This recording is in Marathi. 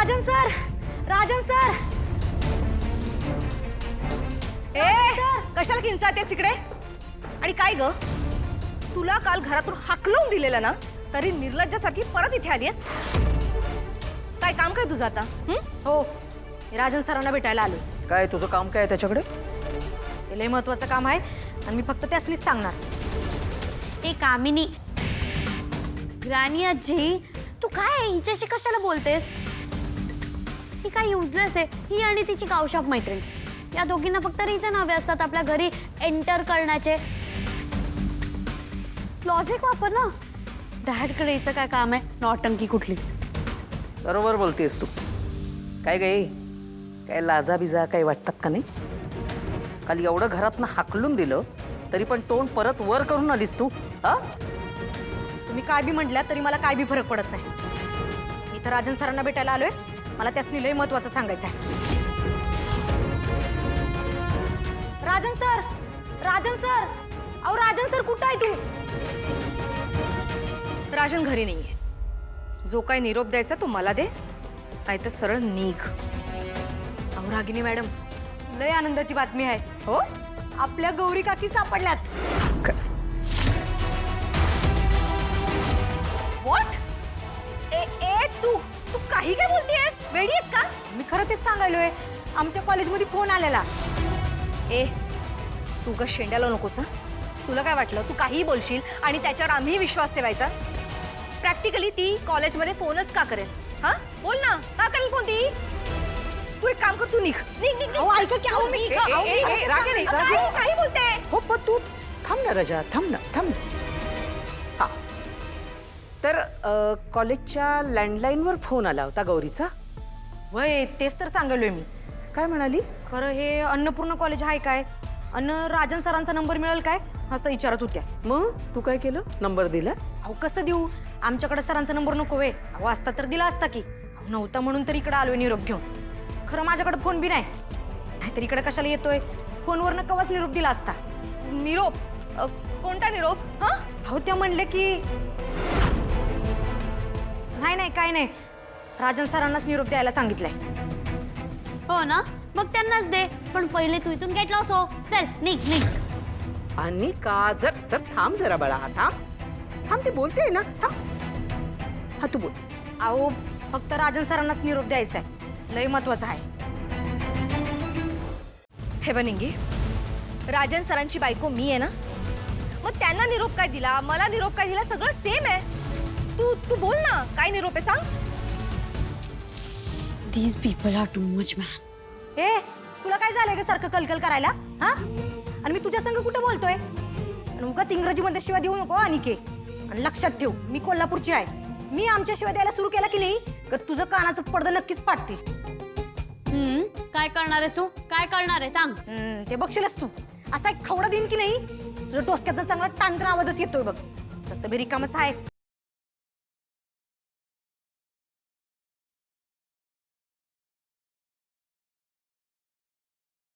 राजन सर, राजन सर, कशाला किंचाळतेस तिकडे? आणि काय ग, तुला काल घरातून हाकलून दिलेलं ना, तरी निर्लज्जासारखी परत इथे आलीस? काय काम काय तुझं आता? हो, मी राजन सरांना भेटायला आले. काय तुझं काम काय आहे त्याच्याकडे? ते लय महत्वाचं काम आहे आणि मी फक्त त्यासनीच सांगणार. ए कामिनी, राणी आजी, तू काय हिच्याशी कशाला बोलतेस? ही काय युजलेस आहे. ही आणि तिची गावशाप मैत्रीण, या दोघींना फक्त रिझन हवे असतात आपल्या घरी एंटर करण्याचे. लॉजिक वापर ना. डॅडकडे यायचं काय काम आहे? नौटंकी कुठली. बरोबर बोलतेस तू. काय गे, काय लाजा बिजा काही वाटतात का नाही? काल एवढं घरातनं हाकलून दिलं तरी पण तोंड परत वर करून आलीस तू. हा, तुम्ही काय बी म्हटल्या तरी मला काय बी फरक पडत नाही. मी तर राजन सरांना भेटायला आलोय. मला त्यासनी लय महत्वाचं सांगायचं आहे. राजन सर, राजन सर, अहो राजन सर कुठं आहे तू? राजन घरी नाहीये. जो काय निरोप द्यायचा तो मला दे, नाहीतर सरळ निघ. अहो रागिनी मॅडम, लय आनंदाची बातमी आहे. हो? आपल्या गौरी काकी सापडल्यात. व्हॉट? ए ए तू तू काही काय बोलतेस? वेडी आहेस का? मी खरं तेच सांगायलोय. आमच्या कॉलेजमध्ये फोन आलेला. ए तू का शेंड्याला नकोस हं? तुला काय वाटलं तू काहीही बोलशील आणि त्याच्यावर आम्ही विश्वास ठेवायचा? प्रॅक्टिकली ती कॉलेजमध्ये फोनच का करेल? हा बोल ना, का करेल फोन ती? तू एक काम कर, तू निघ निघ निघ. अहो ऐका की, अहो मी रागिणी, काही बोलते. हो पण तू थांब ना रजा, थांब ना, थांब ना. हा, तर कॉलेजच्या लँडलाईनवर फोन आला होता गौरीचा. वय तेच तर सांगायलोय मी. काय म्हणाली? खरं हे अन्नपूर्ण कॉलेज आहे काय? राजन सरांचा नंबर मिळेल काय असं विचारत होत्या. मग तू काय केलं? नंबर दिलास? अहो कसं देऊ? आमच्याकडे सरांचा नंबर नको वे. अहो असता तर दिला असता की. अहो, नव्हता म्हणून तर इकडे आलोय निरोप घेऊन. खरं माझ्याकडे फोन बी नाही, नाहीतर इकडे कशाला येतोय? फोनवरनं कवाच निरोप दिला असता. निरोप? कोणता निरोप? हा अहो त्या म्हणले की नाही नाही काय नाही, राजन सरांनाच निरोप द्यायला सांगितलंय. हो ना, मग त्यांनाच दे. पण पहिले तू इथून गेट लॉस हो. चल निघ निघ. आणि का जर जर थांब जरा बाळा, थांब थांब, ते बोलते ना, थांब. हा तू बोल. अहो फक्त राजन सरांनाच निरोप द्यायचा आहे. लय महत्वाचं आहे. हे बनिंगी, राजन सरांची बायको मी आहे ना, मग त्यांना निरोप काय दिला, मला निरोप काय दिला, सगळं सेम आहे. तू तू बोल ना, काय निरोप आहे सांग. These people are too much, man. हे तुला काय झालंय ग सारखं कलकल करायला? हा, आणि मी तुझ्या संग कुठं बोलतोय? आणि उगाच इंग्रजीमध्ये शिवाय देऊ नको अनिके. आणि लक्षात ठेव, मी कोल्हापूरची आहे. मी आमच्या शिवाय द्यायला सुरू केला की नाही तर तुझं कानाचं पडदं नक्कीच पाडते. काय करणार आहेस तू? काय करणार आहे सांग. ते बघशीलच तू. असा एक खवडा देईन की नाही तुझ्या डोसक्यातनं चांगला टांगरा आवाजच येतोय बघ. तसं बी रिकामच आहे.